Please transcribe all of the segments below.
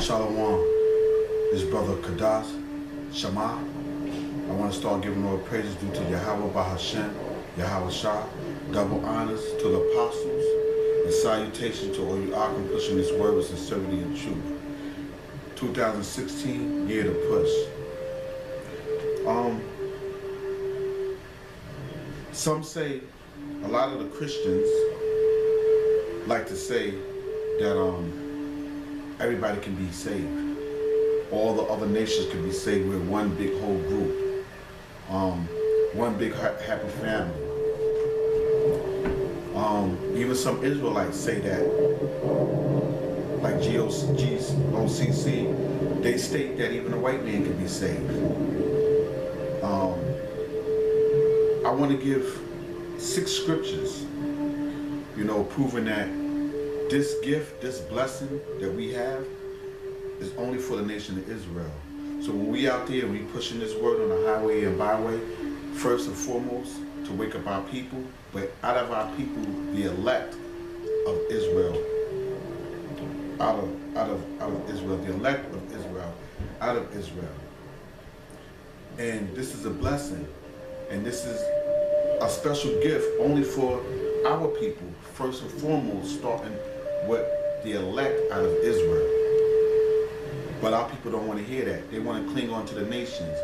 Shalom, his brother Kadas, Shema. I want to start giving all praises due to Yahweh Bahashem, Yahweh Shah, double honors to the apostles, and salutations to all you Akim pushing this word with sincerity and truth. 2016, year to push. Some say, a lot of the Christians like to say that everybody can be saved. All the other nations can be saved. We're one big whole group. One big happy family. Even some Israelites say that, like GOCC, they state that even a white man can be saved. I want to give 6 scriptures, proving that this gift, this blessing that we have is only for the nation of Israel. So when we out there and we pushing this word on the highway and byway, first and foremost, to wake up our people, but out of our people, the elect of Israel, out of Israel, the elect of Israel, out of Israel. And this is a blessing, and this is a special gift only for our people, first and foremost, starting with the elect out of Israel. But our people don't want to hear that. They want to cling on to the nations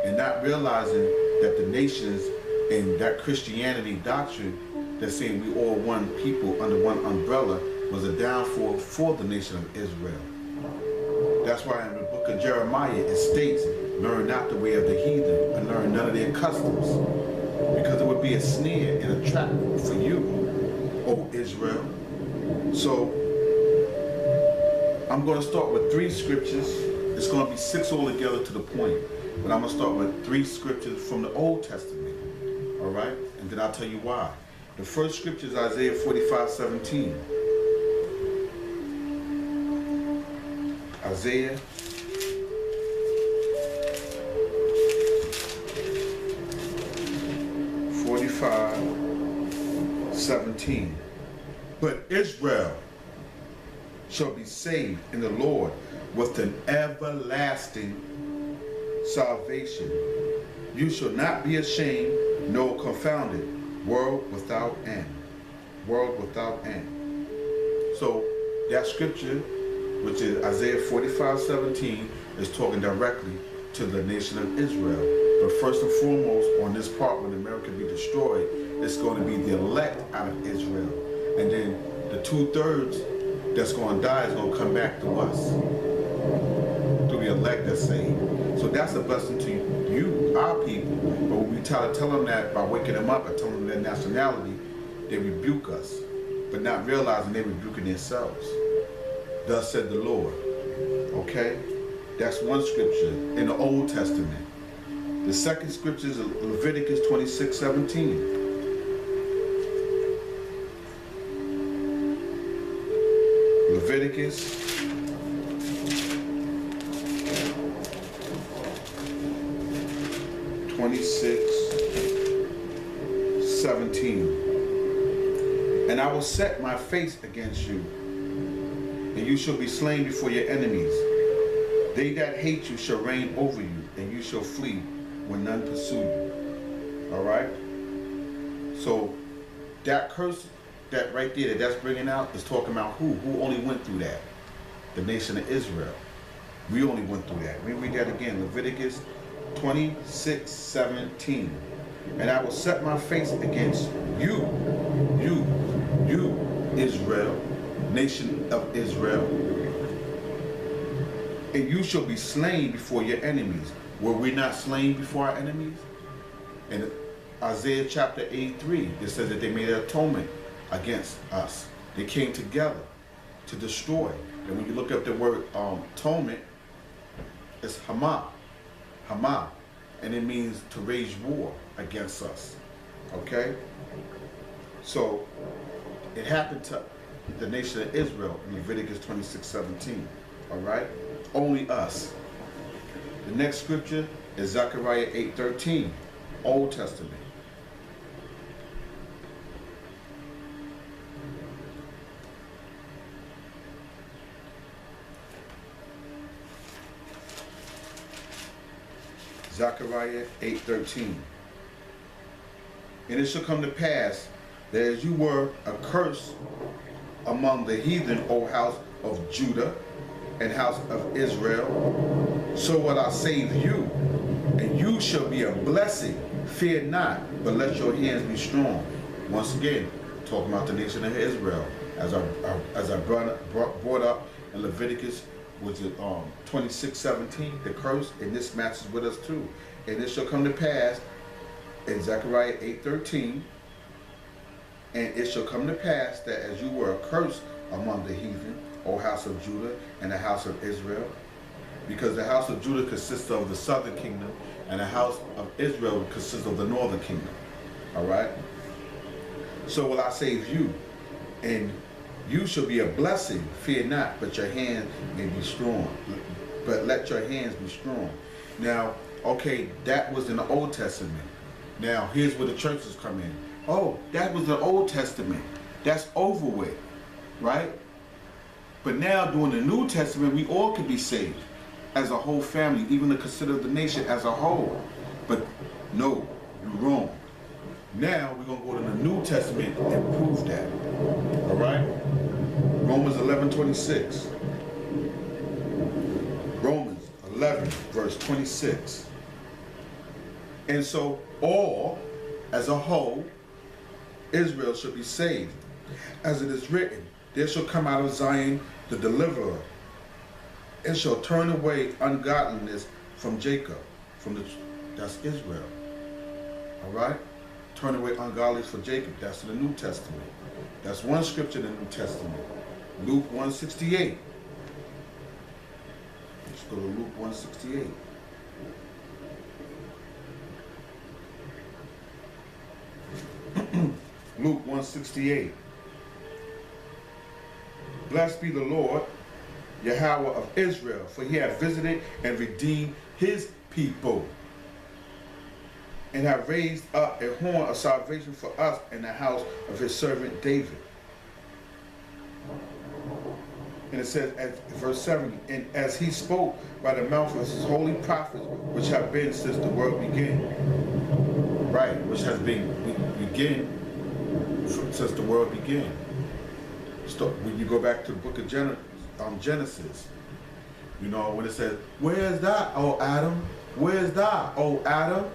and not realizing that the nations and that Christianity doctrine that's saying we all one people under one umbrella was a downfall for the nation of Israel. That's why in the book of Jeremiah it states, learn not the way of the heathen and learn none of their customs, because it would be a snare and a trap for you, O Israel. So I'm going to start with 3 scriptures. It's going to be 6 altogether to the point, but I'm going to start with 3 scriptures from the Old Testament, all right? And then I'll tell you why. The first scripture is Isaiah 45:17. Isaiah 45:17. But Israel shall be saved in the Lord with an everlasting salvation. You shall not be ashamed nor confounded, world without end. World without end. So that scripture, which is Isaiah 45:17, is talking directly to the nation of Israel. But first and foremost, on this part, when America be destroyed, it's going to be the elect out of Israel. And then the 2/3 that's going to die is going to come back to us, to the elect that's saved. So that's a blessing to you, our people. But when we tell them that by waking them up and telling them their nationality, they rebuke us, but not realizing they're rebuking themselves. Thus said the Lord. Okay? That's one scripture in the Old Testament. The second scripture is Leviticus 26:17. Leviticus 26:17. And I will set my face against you, and you shall be slain before your enemies. They that hate you shall reign over you, and you shall flee when none pursue you. All right? So that curse, that right there, that's bringing out, is talking about who? Who only went through that? The nation of Israel. We only went through that. We read that again, Leviticus 26:17. And I will set my face against you, Israel, nation of Israel, and you shall be slain before your enemies. Were we not slain before our enemies? In Isaiah chapter 83, it says that they made an atonement against us. They came together to destroy. And when you look up the word atonement, it's Hama, and it means to wage war against us. Okay? So it happened to the nation of Israel in Leviticus 26:17. All right? Only us. The next scripture is Zechariah 8:13, Old Testament. Zechariah 8:13. And it shall come to pass that as you were a curse among the heathen, O house of Judah and house of Israel, so will I save you, and you shall be a blessing. Fear not, but let your hands be strong. Once again, talking about the nation of Israel, as I brought up in Leviticus, was it 26:17, the curse, and this matches with us too. And it shall come to pass in Zechariah 8:13, and it shall come to pass that as you were accursed among the heathen, O house of Judah and the house of Israel, because the house of Judah consists of the southern kingdom, and the house of Israel consists of the northern kingdom. All right? So will I save you, and you shall be a blessing. Fear not, but your hand may be strong. But let your hands be strong. Now, okay, that was in the Old Testament. Now, here's where the churches come in. Oh, that was the Old Testament. That's over with, right? But now, during the New Testament, we all can be saved as a whole family, even to consider the nation as a whole. But no, you're wrong. Now, we're going to go to the New Testament and prove that. All right? Romans 11:26. Romans 11, verse 26. And so, all, as a whole, Israel shall be saved. As it is written, there shall come out of Zion the deliverer, and shall turn away ungodliness from Jacob. That's Israel. All right? Turn away ungodliness from Jacob. That's in the New Testament. That's one scripture in the New Testament. Luke 1:68. Let's go to Luke 1:68. Luke 1:68. Blessed be the Lord, Yahweh of Israel, for he hath visited and redeemed his people, and have raised up a horn of salvation for us in the house of his servant David. And it says, at verse 70, and as he spoke by the mouth of his holy prophets, which have been since the world began. Right, which has been since the world began. So when you go back to the book of Genesis, you know, when it says, where's that, O Adam? Where's that, O Adam?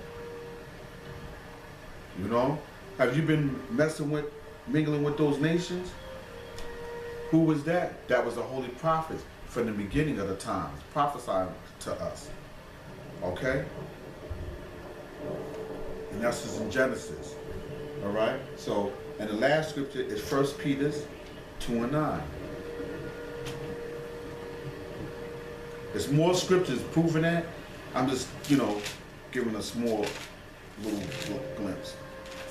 You know, have you been mingling with those nations? Who was that? That was the holy prophets from the beginning of the times, prophesying to us. Okay? And that's just in Genesis. All right? So, and the last scripture is 1 Peter 2:9. There's more scriptures proving that. I'm just, you know, giving a small little glimpse.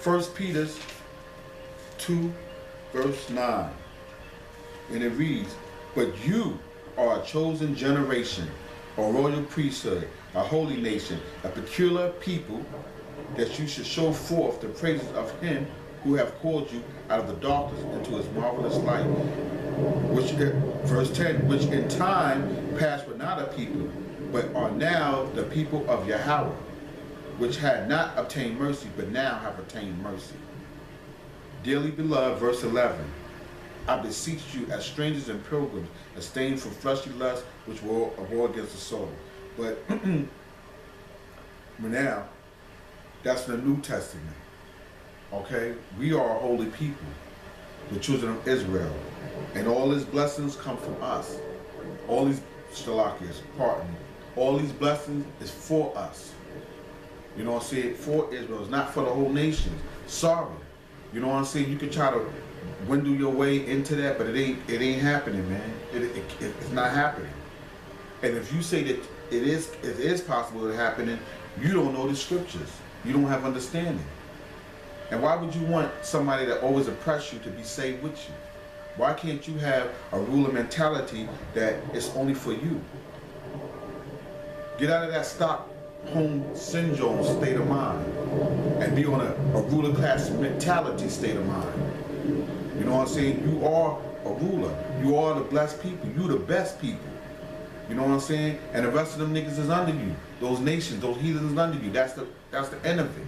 1 Peter 2, verse 9. And it reads, but you are a chosen generation, a royal priesthood, a holy nation, a peculiar people, that you should show forth the praises of him who have called you out of the darkness into his marvelous light. Which, verse 10, which in time past were not a people, but are now the people of Yahweh, which had not obtained mercy, but now have obtained mercy. Dearly beloved, verse 11, I beseech you as strangers and pilgrims, abstain from fleshly lusts which war against the soul. But now, that's the New Testament. Okay? We are a holy people, the children of Israel. And all his blessings come from us. All these all these blessings is for us. You know what I'm saying? For Israel. It's not for the whole nation. Sorry. You know what I'm saying? You can try to windle your way into that, but it ain't happening, man. It's not happening. And if you say that it is possible to happen, you don't know the scriptures. You don't have understanding. And why would you want somebody that always oppress you to be saved with you? Why can't you have a ruler mentality that it's only for you? Get out of that Stockholm syndrome state of mind and be on a ruler class mentality state of mind. You know what I'm saying? You are a ruler. You are the blessed people. You the best people. You know what I'm saying? And the rest of them niggas is under you. Those nations, those heathens is under you. That's the end of it.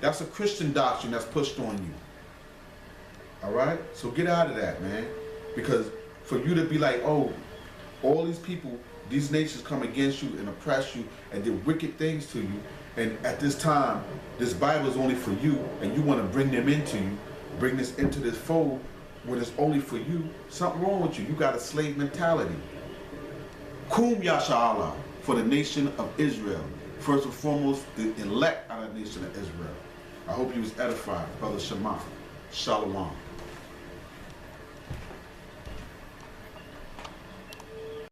That's a Christian doctrine that's pushed on you. All right? So get out of that, man. Because for you to be like, oh, all these people, these nations come against you and oppress you and did wicked things to you, and at this time, this Bible is only for you, and you want to bring them into you, bring this into this fold when it's only for you, something wrong with you. You got a slave mentality. Kum Yasha'Allah for the nation of Israel. First and foremost, the elect out of the nation of Israel. I hope you was edified, Brother Shema. Shalom.